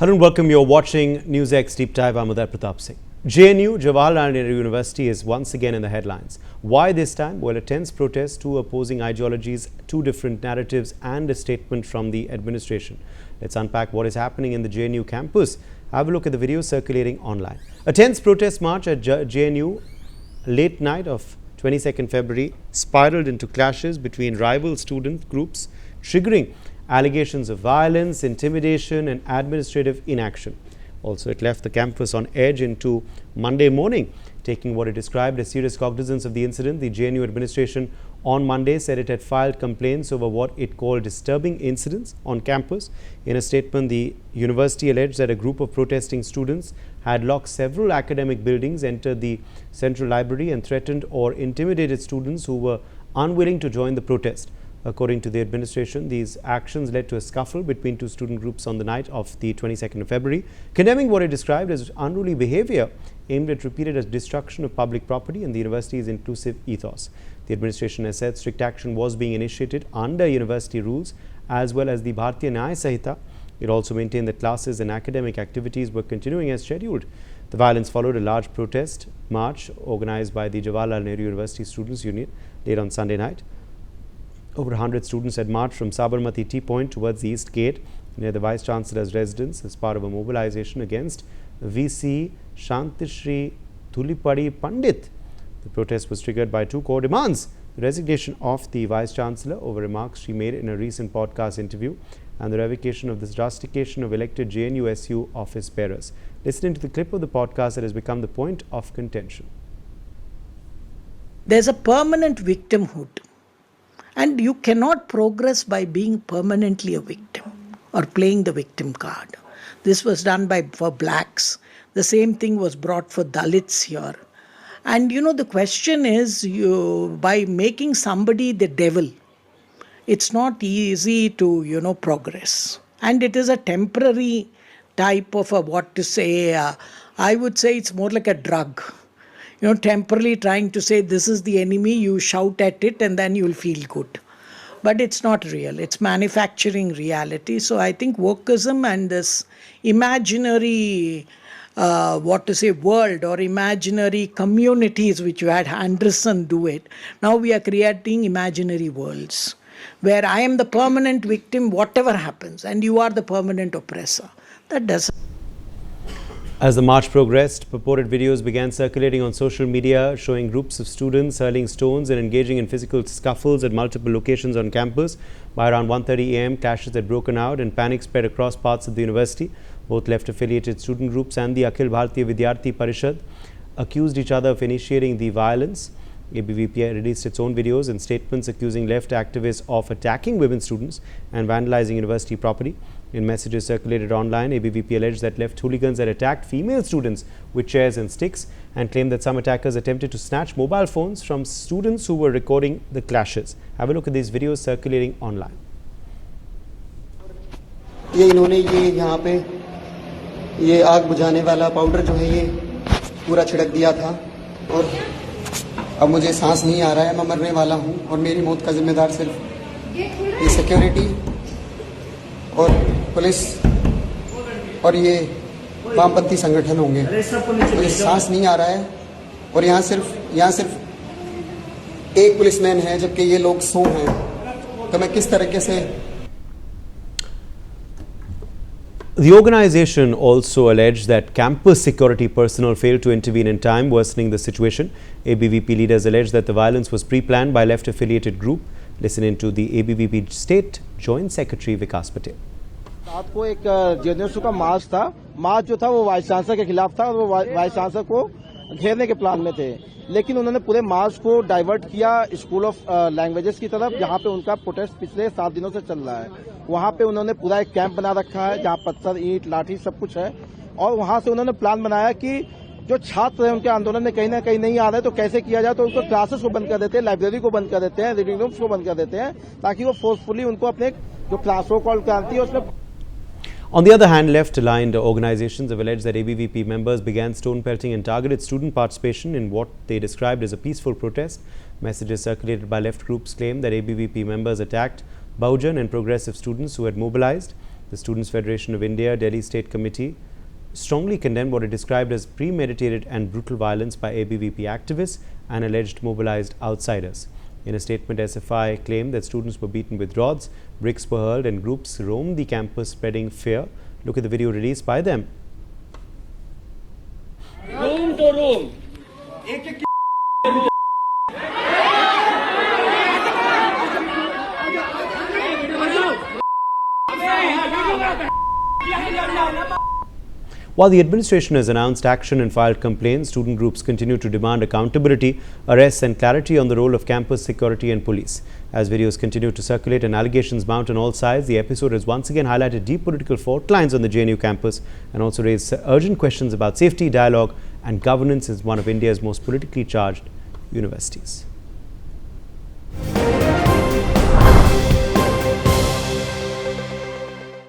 Hello and welcome. You're watching NewsX Deep Dive. I'm Uday Pratap Singh. JNU, Jawaharlal Nehru University, is once again in the headlines. Why this time? Well, a tense protest, two opposing ideologies, two different narratives, and a statement from the administration. Let's unpack what is happening in the JNU campus. Have a look at the video circulating online. A tense protest march at JNU late night of 22nd February spiraled into clashes between rival student groups, triggering allegations of violence, intimidation, and administrative inaction. Also, it left the campus on edge into Monday morning. Taking what it described as serious cognizance of the incident, the JNU administration on Monday said it had filed complaints over what it called disturbing incidents on campus. In a statement, the university alleged that a group of protesting students had locked several academic buildings, entered the central library, and threatened or intimidated students who were unwilling to join the protest. According to the administration, these actions led to a scuffle between two student groups on the night of the 22nd of February, condemning what it described as unruly behavior aimed at repeated destruction of public property and the university's inclusive ethos. The administration has said strict action was being initiated under university rules as well as the Bharatiya Nyaya Sanhita. It also maintained that classes and academic activities were continuing as scheduled. The violence followed a large protest march organized by the Jawaharlal Nehru University Students' Union late on Sunday night. Over 100 students had marched from Sabarmati Tea Point towards the East Gate near the Vice Chancellor's residence as part of a mobilization against VC Shantishri Thulipadi Pandit. The protest was triggered by two core demands: the resignation of the Vice Chancellor over remarks she made in a recent podcast interview and the revocation of this rustication of elected JNU SU office bearers. Listening to the clip of the podcast that has become the point of contention. There's a permanent victimhood. And you cannot progress by being permanently a victim or playing the victim card. This was done for blacks. The same thing was brought for Dalits here. And the question is, by making somebody the devil, it's not easy to, progress. And it is a temporary type of I would say it's more like a drug. Temporarily trying to say this is the enemy, you shout at it and then you'll feel good. But it's not real. It's manufacturing reality. So I think wokeism and this imaginary, world or imaginary communities, which you had Anderson do it, now we are creating imaginary worlds where I am the permanent victim, whatever happens, and you are the permanent oppressor. That doesn't. As the march progressed, purported videos began circulating on social media showing groups of students hurling stones and engaging in physical scuffles at multiple locations on campus. By around 1:30 a.m., clashes had broken out and panic spread across parts of the university. Both left-affiliated student groups and the Akhil Bharatiya Vidyarthi Parishad accused each other of initiating the violence. ABVP released its own videos and statements accusing left activists of attacking women students and vandalizing university property. In messages circulated online, ABVP alleged that left hooligans had attacked female students with chairs and sticks and claimed that some attackers attempted to snatch mobile phones from students who were recording the clashes. Have a look at these videos circulating online. ये इन्होंने यहाँ पे ये आग बुझाने वाला powder जो है ये पूरा छिड़क दिया था और अब मुझे सांस नहीं आ रहा है, मैं मरने वाला हूँ और मेरी मौत का जिम्मेदार सिर्फ ये सिक्योरिटी और पुलिस और ये वामपंथी संगठन होंगे। मुझे सांस नहीं आ रहा है और यहाँ सिर्फ एक पुलिसमैन है जबकि ये लोग 100 हैं, तो मैं किस तरीके से। The organization also alleged that campus security personnel failed to intervene in time, worsening the situation. ABVP leaders alleged that the violence was pre-planned by left-affiliated group. Listening to the ABVP State Joint Secretary Vikas Patel. रात को एक JNU का मार्च था। मार्च जो था वो vice chancellor के खिलाफ था और वो वाइस चांसलर को घेरने के प्लान में थे, लेकिन उन्होंने पूरे मार्च को डाइवर्ट किया स्कूल ऑफ लैंग्वेजेस की तरफ, जहां पे उनका प्रोटेस्ट पिछले 7 दिनों से चल रहा है। वहां पे उन्होंने पूरा एक कैंप बना रखा है जहां पत्थर, ईंट, लाठी सब कुछ है और वहां से उन्होंने प्लान बनाया कि जो छात्र हैं उनके आंदोलन में कहीं ना कहीं नहीं आ रहे तो कैसे किया जाए, तो उनको क्लासेस को बंद कर देते हैं, लाइब्रेरी को बंद कर देते हैं, रीडिंग रूम्स को बंद कर देते हैं ताकि वो फोर्सफुली उनको अपने जो क्लासों कॉल क्रांति है उसमें। On the other hand, left-aligned organizations have alleged that ABVP members began stone pelting and targeted student participation in what they described as a peaceful protest. Messages circulated by left groups claim that ABVP members attacked Bahujan and progressive students who had mobilized. The Students' Federation of India Delhi State Committee strongly condemned what it described as premeditated and brutal violence by ABVP activists and alleged mobilized outsiders. In a statement, SFI claimed that students were beaten with rods, bricks were hurled and groups roamed the campus spreading fear. Look at the video released by them. Room to room. While the administration has announced action and filed complaints, student groups continue to demand accountability, arrests and clarity on the role of campus security and police. As videos continue to circulate and allegations mount on all sides, the episode has once again highlighted deep political fault lines on the JNU campus and also raised urgent questions about safety, dialogue and governance as one of India's most politically charged universities.